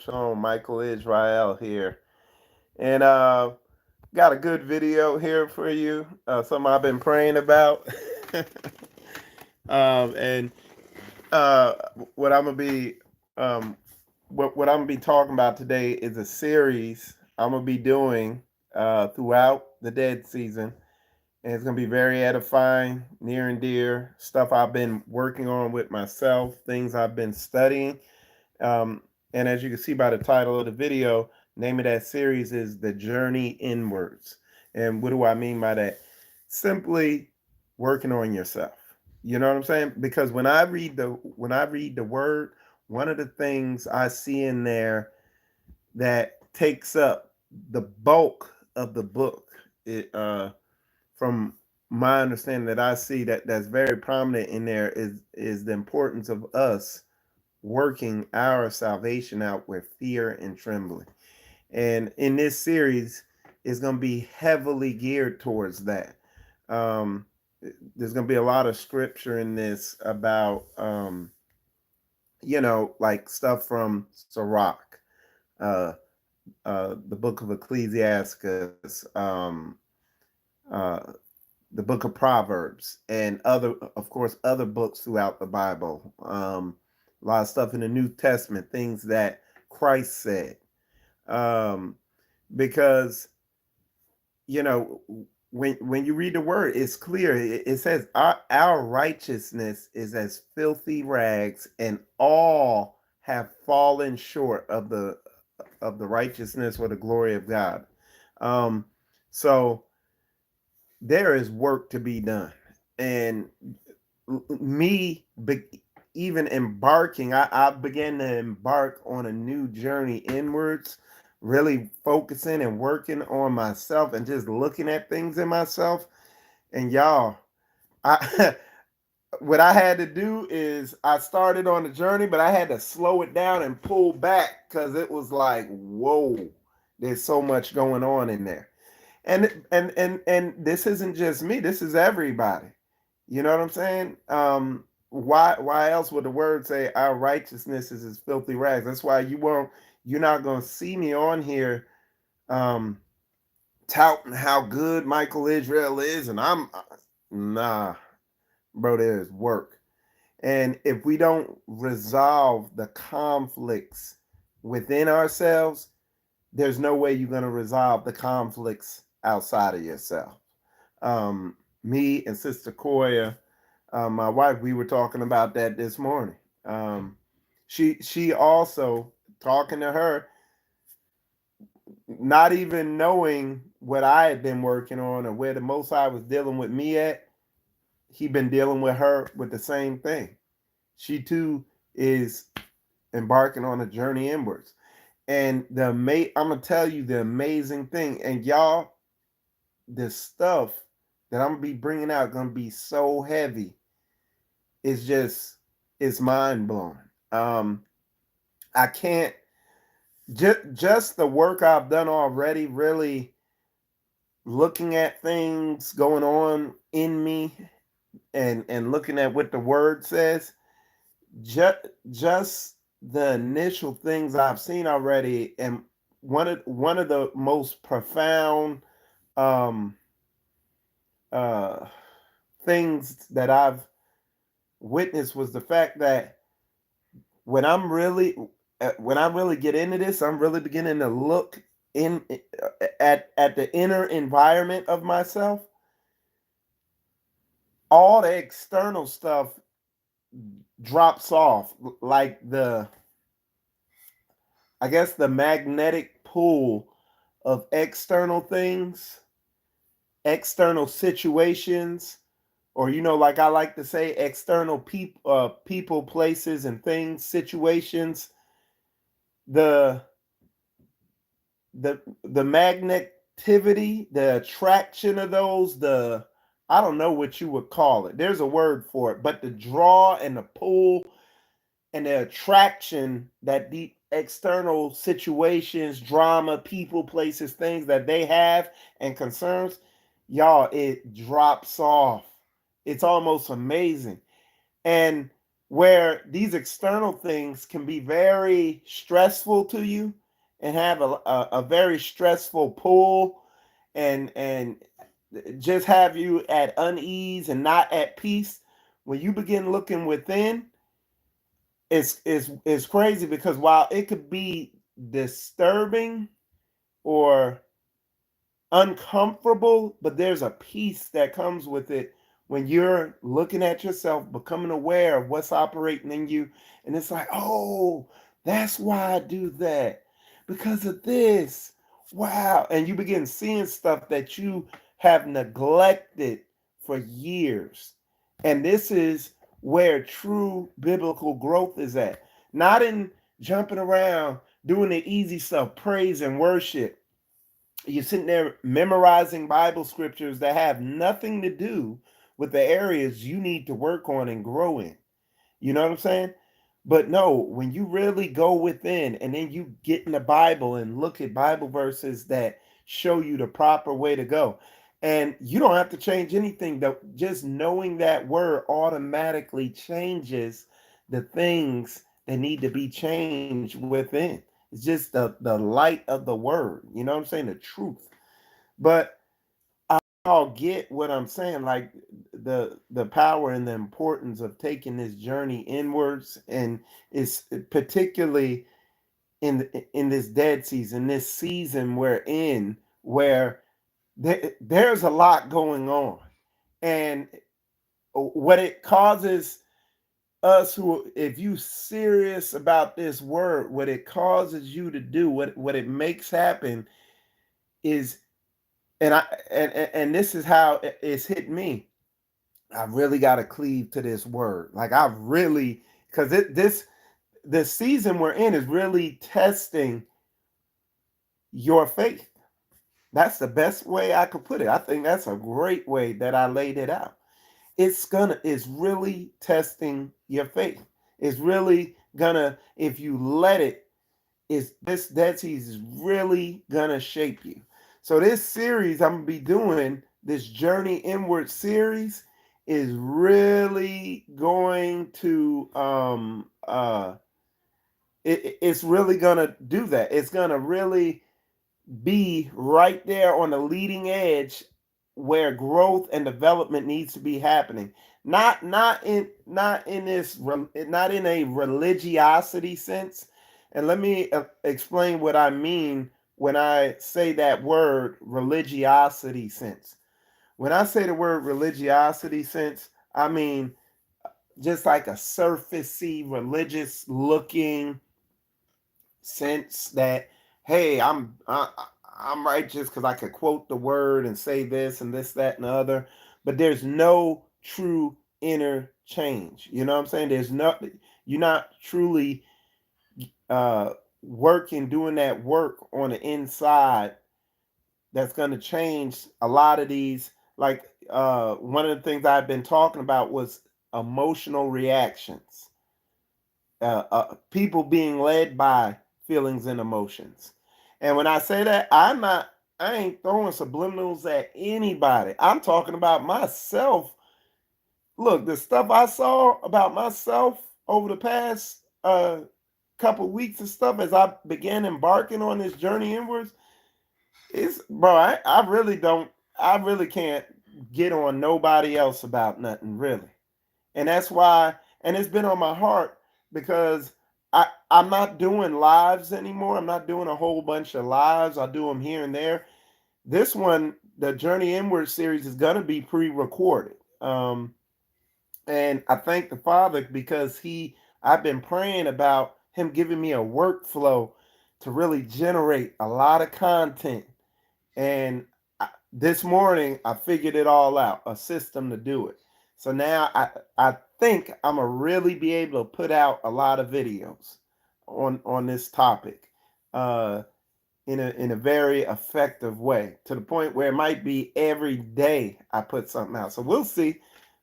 Shalom. Michael Israel here. And got a good video here for you. Something I've been praying about. And uh, what I'm gonna be what I'm gonna be talking about today is a series I'm gonna be doing throughout the dead season. And it's gonna be very edifying, near and dear, stuff I've been working on with myself, things I've been studying. Um, and as you can see by the title of the video, name of that series is The Journey Inwards. And what do I mean by that? Simply working on yourself. You know what I'm saying? Because when I read the word, one of the things I see in there that takes up the bulk of the book, from my understanding that I see that's very prominent in there is the importance of us working our salvation out with fear and trembling. And in this series, it's going to be heavily geared towards that. Um, there's going to be a lot of scripture in this about, like stuff from Sirach, uh, the book of Ecclesiastes, uh, the book of Proverbs, and other, of course, other books throughout the Bible. A lot of stuff in the New Testament, things that Christ said. Um, because when you read the word, it's clear. It says our righteousness is as filthy rags, and all have fallen short of the righteousness or the glory of God. Um, so there is work to be done, and me even embarking, I began to embark on a new journey inwards, really focusing and working on myself and just looking at things in myself. And y'all, I what I had to do is I started on the journey, but I had to slow it down and pull back because it was like, whoa, there's so much going on in there. And this isn't just me, this is everybody. You know what I'm saying? Why else would the word say our righteousness is as filthy rags? That's why you're not gonna see me on here um touting how good Michael Israel is, and I'm nah, bro, there's work. And if we don't resolve the conflicts within ourselves, there's no way you're gonna resolve the conflicts outside of yourself. Me and Sister Koya, my wife, we were talking about that this morning. She also, talking to her, not even knowing what I had been working on or where the Most High was dealing with me at, he been dealing with her with the same thing. She too is embarking on a journey inwards. And I'm gonna tell you the amazing thing, and y'all, the stuff that I'm gonna be bringing out gonna be so heavy. It's mind blowing. I can't just the work I've done already, really looking at things going on in me and looking at what the word says. Just the initial things I've seen already, and one of the most profound um, uh, things that I've witnessed was the fact that when I'm really when I really get into this, I'm really beginning to look in at the inner environment of myself. All the external stuff drops off, like I guess the magnetic pull of external things, external situations, or like I like to say, external people, places, and things, situations. The the magnetivity, the attraction of those, I don't know what you would call it. There's a word for it, but the draw and the pull and the attraction that the external situations, drama, people, places, things that they have and concerns, y'all, it drops off. It's almost amazing. And where these external things can be very stressful to you and have a very stressful pull and just have you at unease and not at peace. When you begin looking within, it's crazy, because while it could be disturbing or uncomfortable, but there's a peace that comes with it when you're looking at yourself, becoming aware of what's operating in you. And it's like, oh, that's why I do that, because of this. Wow. And you begin seeing stuff that you have neglected for years. And this is where true biblical growth is at. Not in jumping around, doing the easy stuff, praise and worship. You're sitting there memorizing Bible scriptures that have nothing to do with the areas you need to work on and grow in. You know what I'm saying? But no, when you really go within and then you get in the Bible and look at Bible verses that show you the proper way to go, and you don't have to change anything, though, just knowing that word automatically changes the things that need to be changed within. It's just the light of the word. You know what I'm saying? The truth. But I'll get what I'm saying, like the power and the importance of taking this journey inwards, and it's particularly in this dead season, this season we're in, where there's a lot going on, and what it causes us, who, if you serious about this word, what it causes you to do, what it makes happen is, and and this is how it's hit me. I really got to cleave to this word. Like, I really, because the season we're in is really testing your faith. That's the best way I could put it. I think that's a great way that I laid it out. It's really testing your faith. It's really gonna, if you let it, is this dead season is really gonna shape you. So this series I'm gonna be doing, this Journey Inward series, is really going to it's really gonna do that. It's gonna really be right there on the leading edge where growth and development needs to be happening. Not in a religiosity sense. And let me explain what I mean when I say that word religiosity sense. When I say the word religiosity sense, I mean just like a surfacey religious looking sense that, hey, I'm righteous because I could quote the word and say this and this, that, and the other, but there's no true inner change. You know what I'm saying? There's no, you're not truly uh working, doing that work on the inside that's going to change a lot of these. Like, one of the things I've been talking about was emotional reactions, people being led by feelings and emotions. And when I say that, I ain't throwing subliminals at anybody. I'm talking about myself. Look, the stuff I saw about myself over the past couple weeks and stuff, as I began embarking on this journey inwards, it's, bro, I really don't, I really can't get on nobody else about nothing, really. And that's why, and it's been on my heart, because I'm not doing lives anymore. I'm not doing a whole bunch of lives. I do them here and there. This one, the Journey Inward series, is gonna be pre-recorded. And I thank the Father, because I've been praying about him giving me a workflow to really generate a lot of content. And this morning I figured it all out, a system to do it. So now I think I'm gonna really be able to put out a lot of videos on this topic, uh, in a very effective way, to the point where it might be every day I put something out. So we'll see.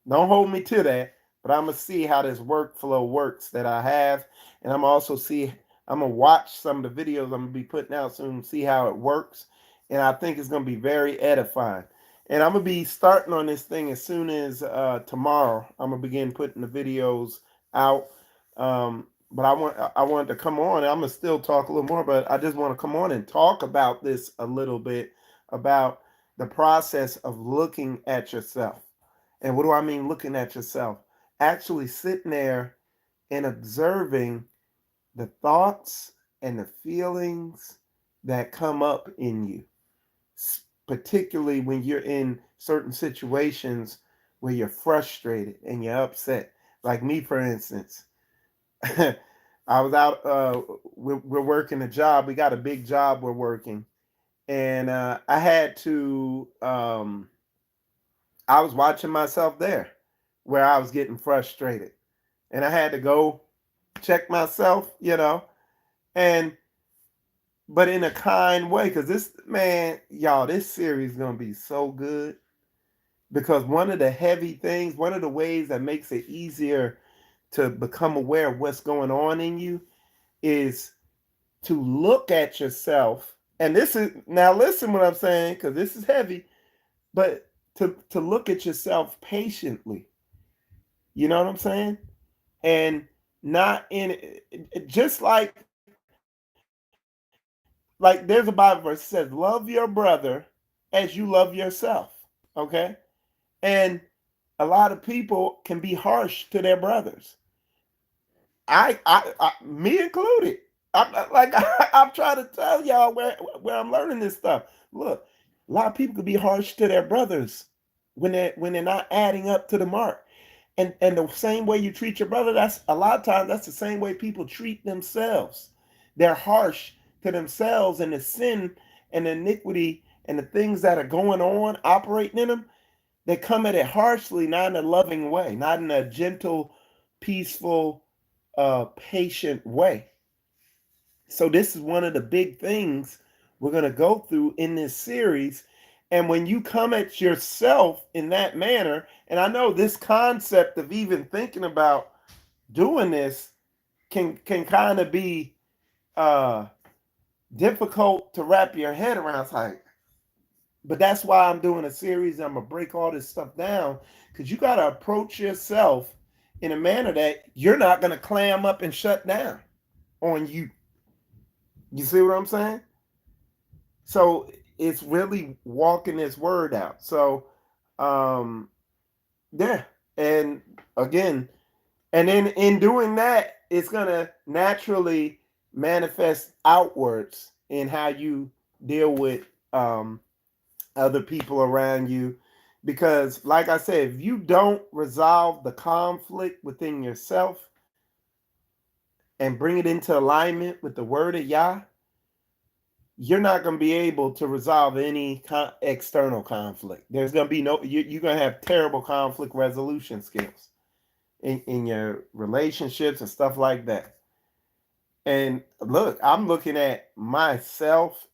Don't hold me to that, but I'm gonna see how this workflow works that I have, and I'm gonna watch some of the videos I'm gonna be putting out soon, see how it works, and I think it's gonna be very edifying. And I'm gonna be starting on this thing as soon as tomorrow. I'm gonna begin putting the videos out. But I wanted to come on. I'm gonna still talk a little more, but I just want to come on and talk about this a little bit about the process of looking at yourself. And what do I mean looking at yourself? Actually sitting there and observing the thoughts and the feelings that come up in you, particularly when you're in certain situations where you're frustrated and you're upset. Like me, for instance, I was out. We're working a job. We got a big job we're working, and I had to. I was watching myself there, where I was getting frustrated, and I had to go check myself, and but in a kind way, because this man, y'all, this series is gonna be so good. Because one of the heavy things, one of the ways that makes it easier to become aware of what's going on in you is to look at yourself. And this is now listen what I'm saying, because this is heavy, but to look at yourself patiently. You know what I'm saying? And not in just like there's a Bible verse that says, love your brother as you love yourself. Okay. And a lot of people can be harsh to their brothers. Me included. I'm trying to tell y'all where I'm learning this stuff. Look, a lot of people can be harsh to their brothers when they're not adding up to the mark. And the same way you treat your brother, that's a lot of times that's the same way people treat themselves. They're harsh to themselves, and the sin and the iniquity and the things that are going on operating in them, they come at it harshly, not in a loving way, not in a gentle, peaceful, patient way. So this is one of the big things we're going to go through in this series. And when you come at yourself in that manner, and I know this concept of even thinking about doing this can kind of be uh, difficult to wrap your head around. It's like, but that's why I'm doing a series. I'm gonna break all this stuff down because you got to approach yourself in a manner that you're not going to clam up and shut down on you. You see what I'm saying? So it's really walking this word out. So um yeah. And again, and then in doing that, it's gonna naturally manifest outwards in how you deal with other people around you. Because like I said, if you don't resolve the conflict within yourself and bring it into alignment with the word of Yah, you're not going to be able to resolve any external conflict. There's going to be you're going to have terrible conflict resolution skills in your relationships and stuff like that. And look, I'm looking at myself.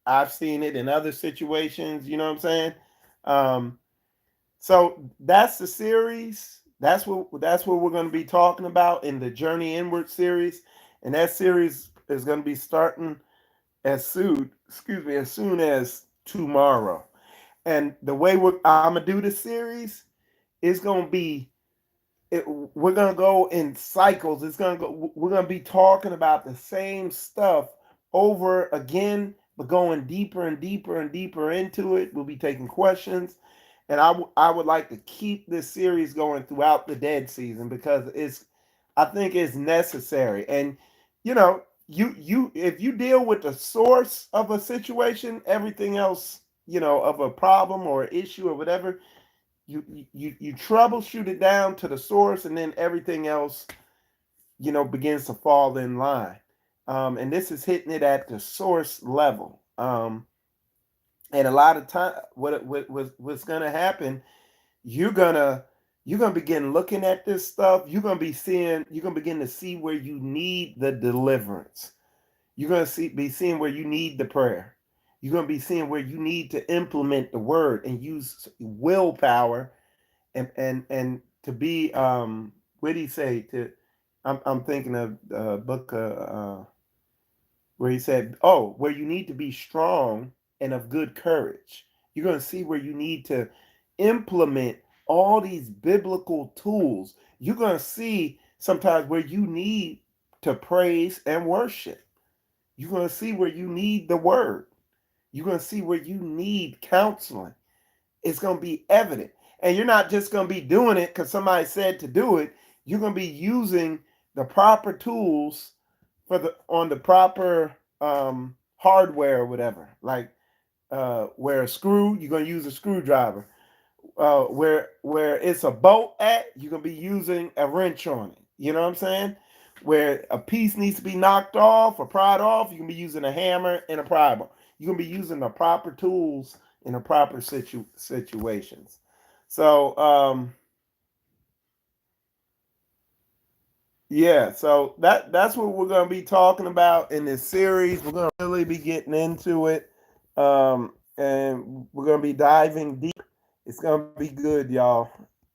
I've seen it in other situations. You know what I'm saying? Um, so that's the series. That's what we're going to be talking about in the Journey Inward series, and that series is going to be starting as soon as tomorrow. And the way I'm gonna do the series is gonna be we're gonna go in cycles. We're gonna be talking about the same stuff over again, but going deeper and deeper and deeper into it. We'll be taking questions, and I would like to keep this series going throughout the dead season because I think it's necessary. And you know, you if you deal with the source of a situation, everything else, of a problem or issue or whatever, you troubleshoot it down to the source, and then everything else, begins to fall in line. And this is hitting it at the source level. And a lot of time, what's gonna happen, you're gonna you're gonna begin looking at this stuff. You're gonna begin to see where you need the deliverance. You're gonna be seeing where you need the prayer. You're gonna be seeing where you need to implement the word and use willpower and to be what do you say to I'm thinking of the book where he said, oh, where you need to be strong and of good courage. You're going to see where you need to implement all these biblical tools. You're going to see sometimes where you need to praise and worship. You're going to see where you need the word. You're going to see where you need counseling. It's going to be evident. And you're not just going to be doing it because somebody said to do it. You're going to be using the proper tools for the on the proper hardware or whatever. Like where a screw, you're going to use a screwdriver. Where it's a bolt at, you're gonna be using a wrench on it. You know what I'm saying? Where a piece needs to be knocked off or pried off, you can be using a hammer and a pry bar. You're gonna be using the proper tools in the proper situations. So yeah, so that's what we're gonna be talking about in this series. We're gonna really be getting into it, and we're gonna be diving deep. It's gonna be good, y'all.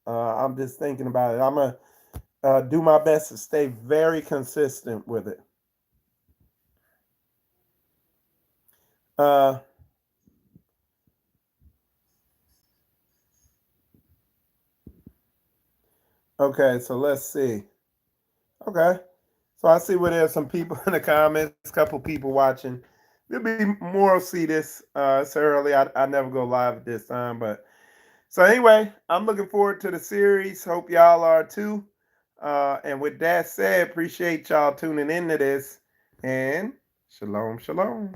I'm just thinking about it. I'm gonna do my best to stay very consistent with it. Uh, okay, so let's see. Okay, so I see where there's some people in the comments, a couple people watching. There'll be more. See this. It's early. I never go live at this time, but so anyway, I'm looking forward to the series. Hope y'all are too. And with that said, appreciate y'all tuning into this. And shalom, shalom.